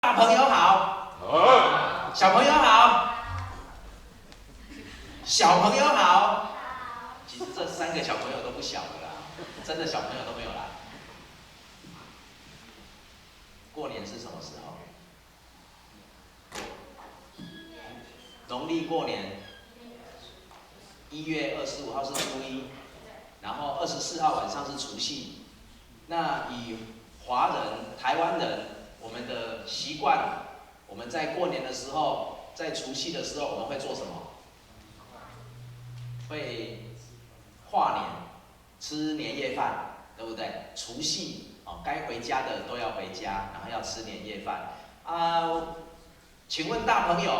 大朋友好，小朋友好，小朋友好。其实这3个小朋友都不小了啦，真的小朋友都没有来。过年是什么时候？农历过年，1月25号是初一，然后24号晚上是除夕。那以华人、台湾人，我们的习惯，我们在过年的时候，在除夕的时候，我们会做什么？会跨年，吃年夜饭，对不对？除夕该回家的都要回家，然后要吃年夜饭啊。请问大朋友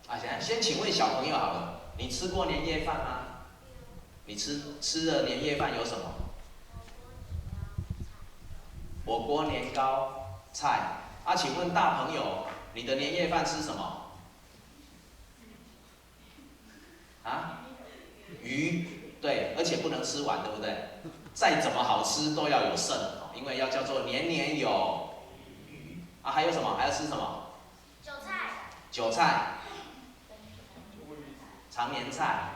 啊，先请问小朋友好了，你吃过年夜饭吗？你吃的年夜饭有什么？火锅、年糕、菜啊。请问大朋友，你的年夜饭吃什么？啊？鱼，对，而且不能吃完，对不对？再怎么好吃都要有剩，因为要叫做年年有余啊。还有什么？还要吃什么？韭菜，常年菜，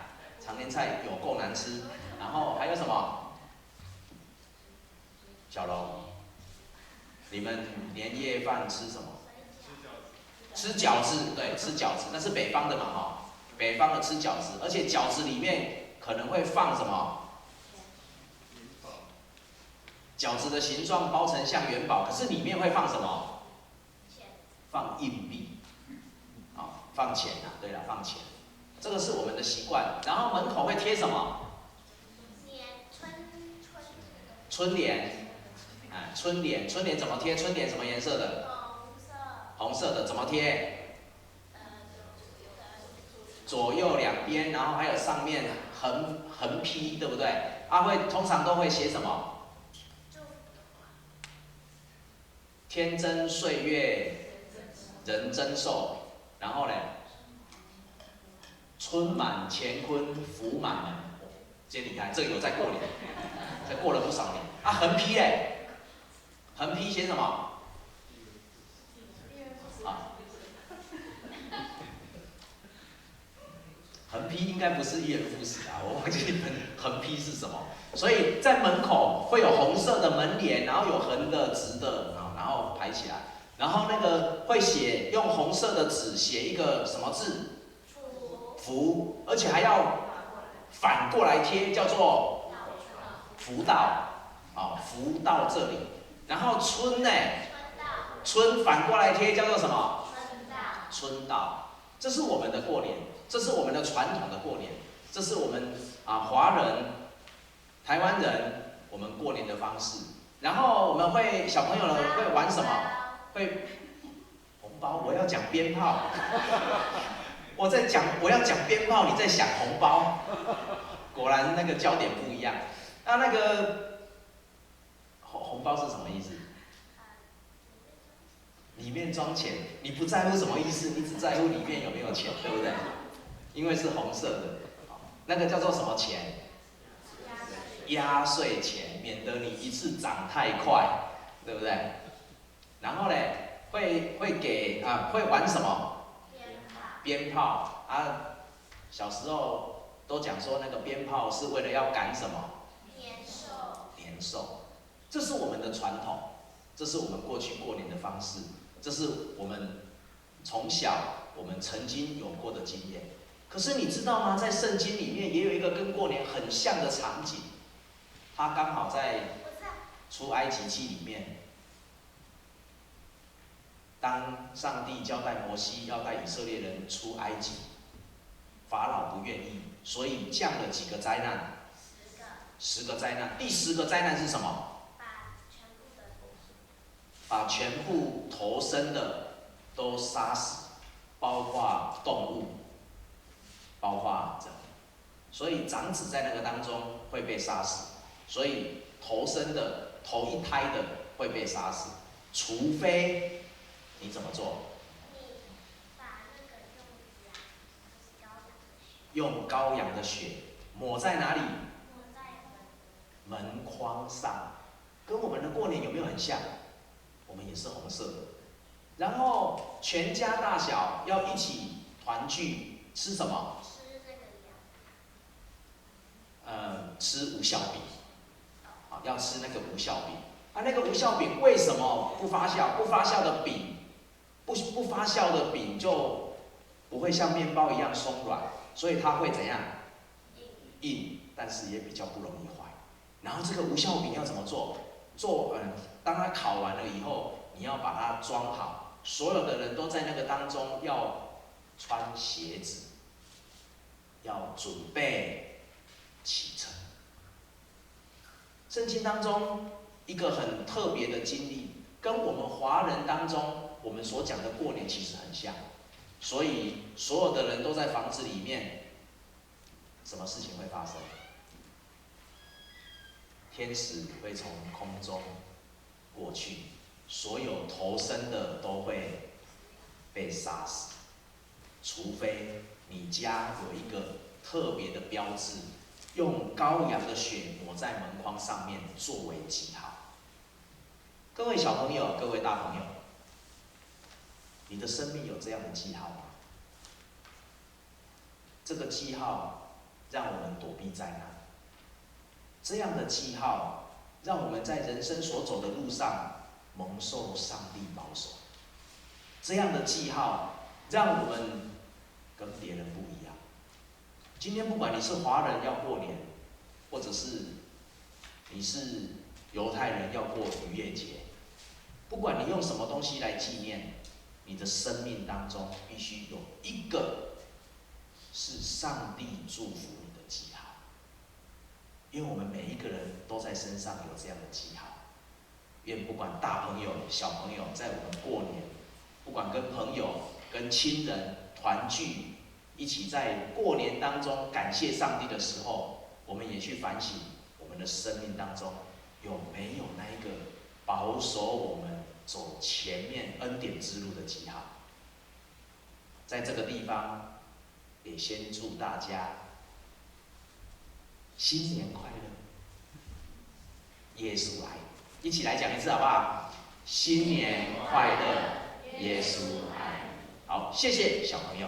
常年菜有够难吃。然后还有什么？小龙，你们年夜饭吃什么？吃饺子，对，吃饺子，那是北方的嘛，北方的吃饺子，而且饺子里面可能会放什么？饺子的形状包成像元宝，可是里面会放什么？放硬币，放钱啊，对了，放钱，这个是我们的习惯。然后门口会贴什么？春联，春联，春联怎么贴？春联什么颜色的？红色的，怎么贴？左右两边，然后还有上面横批，对不对？通常都会写什么？天增岁月人增寿，然后呢？春满乾坤福满门。接你看，这个有在过年，这过了不少年啊。横批嘞？横批写什么？横批应该不是一人副食啊，我忘记横批是什么。所以在门口会有红色的门帘，然后有横的、直的，然后排起来，然后那个会用红色的纸写一个什么字？福，而且还要反过来贴，叫做福到，福到这里。然后春呢？春反过来贴叫做什么？春到。这是我们的过年，这是我们的传统的过年，这是我们华人、台湾人我们过年的方式。然后我们小朋友呢会玩什么？会红包，我要讲鞭炮。我要讲鞭炮，你在想红包，果然那个焦点不一样。那个红包是什么意思？里面装钱，你不在乎什么意思，你只在乎里面有没有钱，对不对？因为是红色的，那个叫做什么钱？压岁钱，免得你一次长太快，对不对？然后呢，会玩什么？鞭炮啊！小时候都讲说那个鞭炮是为了要赶什么？年兽，这是我们的传统，这是我们过去过年的方式。这是我们从小我们曾经有过的经验。可是你知道吗？在圣经里面也有一个跟过年很像的场景，它刚好在出埃及记里面，当上帝交代摩西要带以色列人出埃及，法老不愿意，所以降了几个灾难？10个灾难。第10个灾难是什么？把全部投生的都杀死，包括动物，包括人，所以长子在那个当中会被杀死，所以投生的头一胎的会被杀死，除非你怎么做？用羔羊的血抹在哪里？门框上，跟我们的过年有没有很像？我们也是红色的，然后全家大小要一起团聚，吃什么？吃无效饼，好，要吃那个无效饼。啊，那个无效饼为什么不发酵？不发酵的饼，不发酵的饼就不会像面包一样松软，所以它会怎样？硬，但是也比较不容易坏。然后这个无效饼要怎么做？当它烤完了以后，你要把它装好，所有的人都在那个当中要穿鞋子，要准备启程。圣经当中一个很特别的经历，跟我们华人当中我们所讲的过年其实很像，所以所有的人都在房子里面，什么事情会发生？天使会从空中过去，所有投生的都会被杀死，除非你家有一个特别的标志，用羔羊的血抹在门框上面作为记号。各位小朋友，各位大朋友，你的生命有这样的记号吗？这个记号让我们躲避灾难，这样的记号让我们在人生所走的路上蒙受上帝保守。这样的记号让我们跟别人不一样。今天不管你是华人要过年，或者是你是犹太人要过逾越节，不管你用什么东西来纪念，你的生命当中必须有一个是上帝祝福你的记号。因为我们每一个人都在身上有这样的记号。愿不管大朋友、小朋友，在我们过年，不管跟朋友、跟亲人团聚，一起在过年当中感谢上帝的时候，我们也去反省我们的生命当中有没有那一个保守我们走前面恩典之路的记号。在这个地方，也先祝大家新年快乐，耶稣来！一起来讲一次好不好？新年快乐，耶稣来！好，谢谢小朋友。